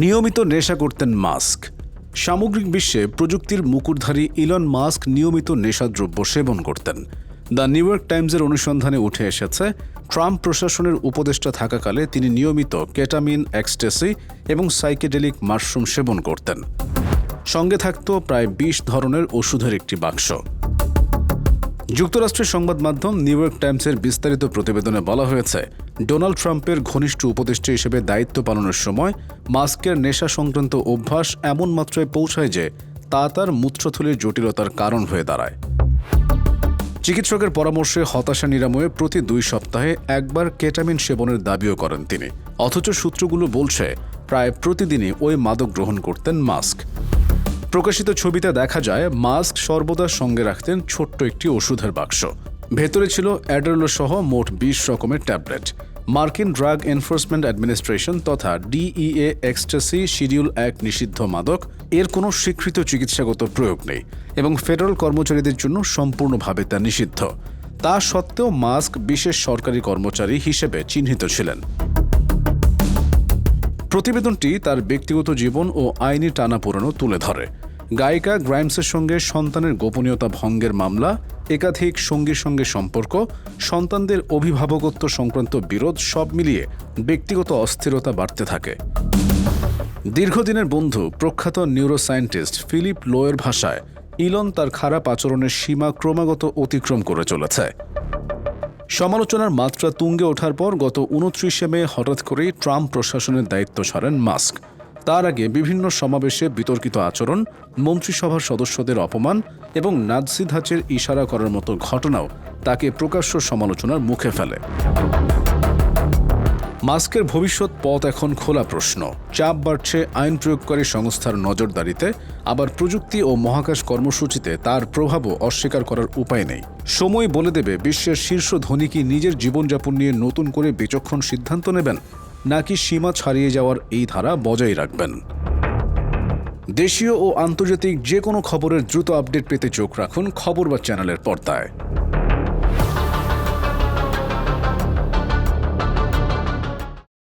নিয়মিত নেশা করতেন মাস্ক। সামগ্রিক বিশ্বে প্রযুক্তির মুকুটধারী ইলন মাস্ক নিয়মিত নেশাদ্রব্য সেবন করতেন। দ্য নিউ ইয়র্ক টাইমসের অনুসন্ধানে উঠে এসেছে, ট্রাম্প প্রশাসনের উপদেষ্টা থাকাকালে তিনি নিয়মিত কেটামিন, এক্সটেসি এবং সাইকেডেলিক মাশরুম সেবন করতেন। সঙ্গে থাকত প্রায় ২০ ধরনের ওষুধের একটি বাক্স। যুক্তরাষ্ট্রের সংবাদ মাধ্যম নিউ ইয়র্ক টাইমসের বিস্তারিত প্রতিবেদনে বলা হয়েছে, ডোনাল্ড ট্রাম্পের ঘনিষ্ঠ উপদেষ্টা হিসেবে দায়িত্ব পালনের সময় মাস্কের নেশা সংক্রান্ত অভ্যাস এমন মাত্রায় পৌঁছায় যে তা তার মূত্রথলির জটিলতার কারণ হয়ে দাঁড়ায়। চিকিৎসকের পরামর্শে হতাশা নিরাময়ে প্রতি ২ সপ্তাহে একবার কেটামিন সেবনের দাবিও করেন তিনি। অথচ সূত্রগুলো বলছে, প্রায় প্রতিদিনই ওই মাদক গ্রহণ করতেন মাস্ক। প্রকাশিত ছবিতে দেখা যায়, মাস্ক সর্বদা সঙ্গে রাখতেন ছোট্ট একটি ওষুধের বাক্স। ভেতরে ছিল অ্যাডেরোল সহ মোট ২০ রকমের ট্যাবলেট। মার্কিন ড্রাগ এনফোর্সমেন্ট অ্যাডমিনিস্ট্রেশন তথা ডিইএ এক্সটেসি শিডিউল ১ নিষিদ্ধ মাদক। এর কোনো স্বীকৃত চিকিৎসাগত প্রয়োগ নেই এবং ফেডারেল কর্মচারীদের জন্য সম্পূর্ণভাবে তা নিষিদ্ধ। তা সত্ত্বেও মাস্ক বিশেষ সরকারি কর্মচারী হিসেবে চিহ্নিত ছিলেন। প্রতিবেদনটি তার ব্যক্তিগত জীবন ও আইনি টানাপোড়েনও তুলে ধরে। গায়িকা গ্রাইমসের সঙ্গে সন্তানের গোপনীয়তা ভঙ্গের মামলা, একাধিক সঙ্গীর সঙ্গে সম্পর্ক, সন্তানদের অভিভাবকত্ব সংক্রান্ত বিরোধ সব মিলিয়ে ব্যক্তিগত অস্থিরতা বাড়তে থাকে। দীর্ঘদিনের বন্ধু প্রখ্যাত নিউরোসায়েন্টিস্ট ফিলিপ লোয়ের ভাষায়, ইলন তার খারাপ আচরণের সীমা ক্রমাগত অতিক্রম করে চলেছে। সমালোচনার মাত্রা তুঙ্গে ওঠার পর গত ২৯শে মে হঠাৎ করেই ট্রাম্প প্রশাসনের দায়িত্ব ছাড়েন মাস্ক। তার আগে বিভিন্ন সমাবেশে বিতর্কিত আচরণ, মন্ত্রিসভার সদস্যদের অপমান এবং নাৎসি ধাঁচের ইশারা করার মতো ঘটনাও তাকে প্রকাশ্য সমালোচনার মুখে ফেলে। মাস্কের ভবিষ্যৎ পথ এখন খোলা প্রশ্ন। চাপ বাড়ছে আইন প্রয়োগকারী সংস্থার নজরদারিতে, আবার প্রযুক্তি ও মহাকাশ কর্মসূচিতে তার প্রভাবও অস্বীকার করার উপায় নেই। সময় বলে দেবে বিশ্বের শীর্ষ ধনী কি নিজের জীবনযাপন নিয়ে নতুন করে বিচক্ষণ সিদ্ধান্ত নেবেন, নাকি সীমা ছাড়িয়ে যাওয়ার এই ধারা বজায় রাখবেন। দেশীয় ও আন্তর্জাতিক যে কোনো খবরের দ্রুত আপডেট পেতে চোখ রাখুন খবর বা চ্যানেলের পর্দায়।